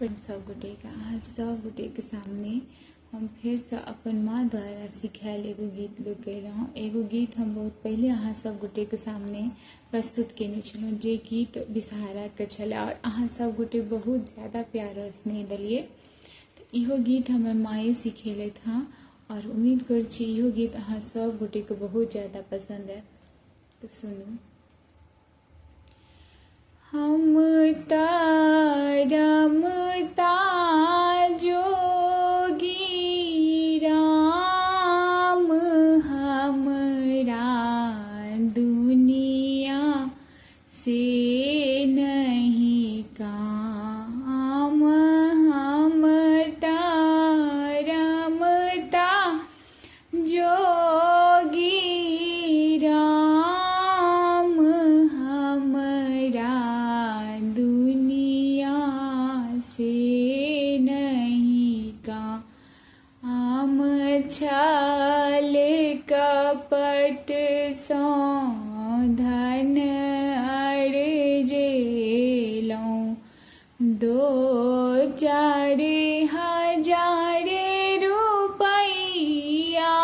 अपन सब गोटे के अहाँ सब गोटे के सामने हम फिर से अपन माँ द्वारा सिखायल एगो गीत गौलहुँ। एगो गीत हम बहुत पहले अहाँ सब गोटे के सामने प्रस्तुत केने छलहुँ, जे गीत विषहारा के छलै और अहाँ सब गोटे बहुत ज़्यादा प्यार और स्नेह दिलिए। तो इहो गीत हमें माए सिखेलथि हँ और उम्मीद कर छी इहो गीत अहाँ सब गोटे के बहुत ज़्यादा पसंद है। तो सुनू। हम रमता जोगी राम हमरा दुनिया से नहीं काम। हम रमता जोगी राम हमरा दुनिया से नहीं काम। छल कपट सँ धन अर्जेलहुँ, 2-4 हजार रुपैया।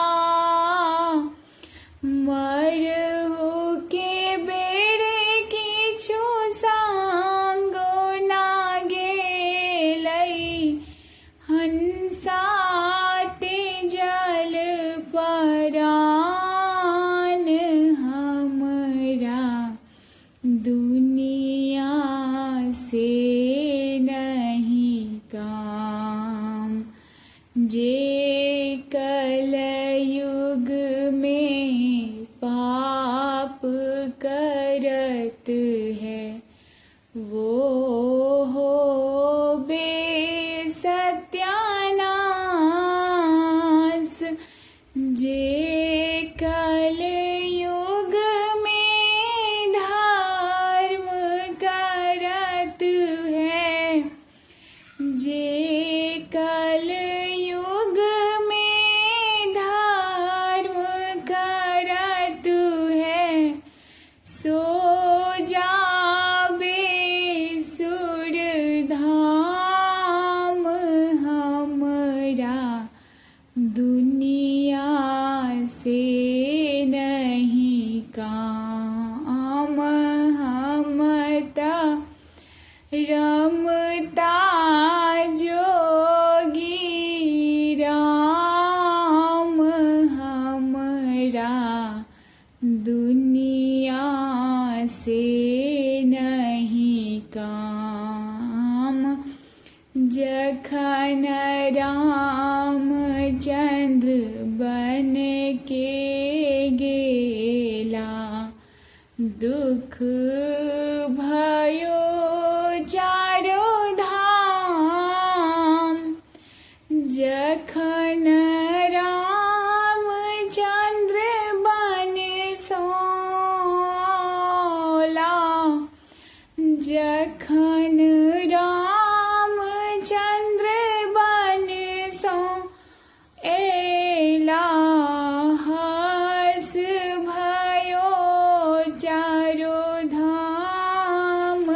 मरहु के बेरे किछु संगो ना गेलै, हंसाते जल परान हमरा दुनिया से नहीं काम। जे कलयुग में पाप करत है, वो हो बे सत्यानाश। जे कलयुग में धर्म करत है, जे कलयुग में धर्म करत है, सो जाबे सुरधाम हमरा दुनिया से नहीं काम। हम रमता जोगी राम हमरा दुनिया से नहीं काम। जखन रामचंद्र बन के गेला, दुख भयो चारो धाम। जखन रामचंद्र बन सोला, जखन रामचंद्र बन सो एला, हर्ष भयो चारो धाम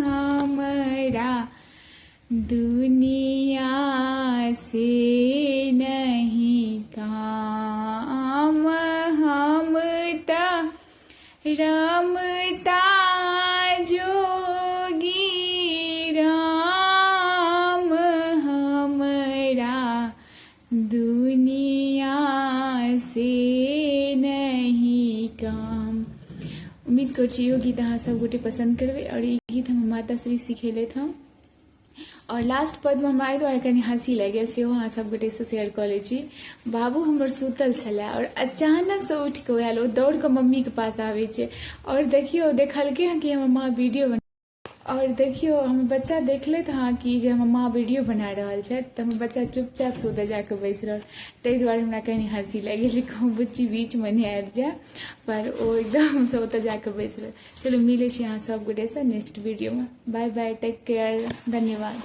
हमरा दुनिया से नहीं काम। हम रमता जोगी राम हमरा दुनिया से नहीं काम। उम्मीद कर छी गीत अहाँ सब गोटे पसंद करबे और ई गीत हम माता श्री सिखेलथि हँ। और लास्ट पद में हमरा एहि दुआरे कनि हँसी लागि गेल, सेहो अहाँ सब गोटे से शेयर कऽ लै छी। बाबू हमर सुतल छलै और अचानक से उठि कऽ आयल, ओ दौड़ कऽ मम्मी के पास आबै छै और देखियो देखलकै हँ कि हमर माँ वीडियो और देखियो हमर बच्चा देखलथि हँ कि जे हमर माँ वीडियो बना रहल छथि, तऽ हमर बच्चा चुपचाप से ओतऽ जाके बैस रहल। ताहि दुआरे हमरा कनि हँसी लागि गेल, कहूँ बच्ची बीच में नहीं आबि जाए, पर ओ एकदम से ओतऽ जाके बैस रहल। चलो मिलै छी अहाँ सब गोटे से नेक्स्ट वीडियो में। बाय बाय, टेक केयर, धन्यवाद।